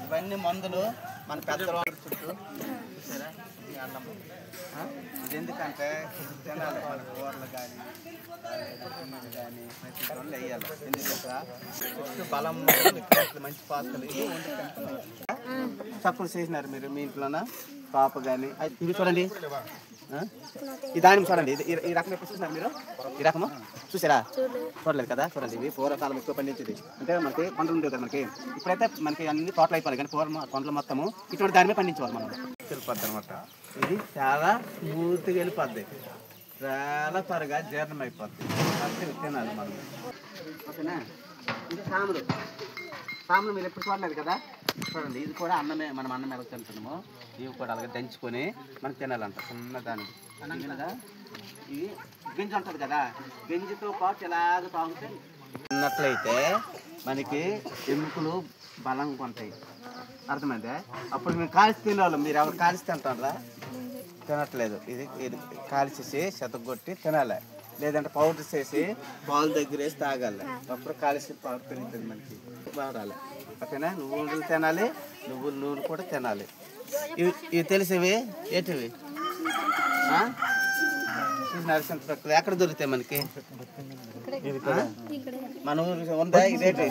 ఇవన్నీ మందులు మన పెద్దవాళ్ళ చుట్టూ చూసారా ఈ అన్నము. ఇది ఎందుకంటే తినాలి మన కూరలు కానీ కానీ ప్రతి వాళ్ళు వేయాలి. ఎందుకంటే బలం మంచి పాత్రలు ఇవి వండుకుంటున్నారు. తక్కువ చేసినారు మీరు మీ ఇంట్లోన పాప కానీ ఇవి చూడండి. ఈ దానిమ్మ చూడండి. ఈ రకం ఎప్పుడు చూసినారు మీరు? ఈ రకము చూసారా? చూడలేదు కదా. చూడండి ఇవి పూర్వకాలం ఎక్కువ పండించేది. అంటే మనకి కొండలు ఉండేవి కదా మనకి. ఇప్పుడైతే మనకి అన్ని తోటలు అయిపోయి కానీ కొండలు మొత్తము ఇటువంటి దాని మీద పండించేవారు మనం. వెళ్ళిపోద్ది అనమాట. ఇది చాలా స్మూత్గా వెళ్ళిపోద్ది, చాలా త్వరగా జీర్ణం అయిపోద్ది. అది తినాలి మనం. ఓకేనా? ఇది సాములు. సాములు మీరు ఎప్పుడు చూడలేదు కదా. చూడండి ఇది కూడా అన్నమే. మనం అన్నం ఎలా తింటున్నామో ఇవి కూడా అలాగే దంచుకొని మనం తినాలంట. చిన్నదాన్ని కదా. ఇవి గింజ ఉంటుంది కదా, గింజతో పాటు ఎలాగ తాగుతే తిన్నట్లయితే మనకి ఎముకలు బలంగా ఉంటాయి. అర్థమైందే? అప్పుడు మేము కాల్చి తినేవాళ్ళం. మీరు ఎవరు కాల్చి తింటారా? తినట్లేదు. ఇది కాల్చేసి చెత్తగొట్టి తినాలి, లేదంటే పౌడర్ చేసి పాలు దగ్గర వేసి తాగాలి. అప్పుడు కాల్చి పౌడర్ పెరుగుతుంది మనకి, వాడాలి. ఓకేనా? నువ్వులు తినాలి, నువ్వుల నూనె కూడా తినాలి. ఇవి తెలిసివి ఏంటివి? నరసింహ ఎక్కడ దొరుకుతాయి మనకి? మన ఊరు ఉందా ఇదేంటి?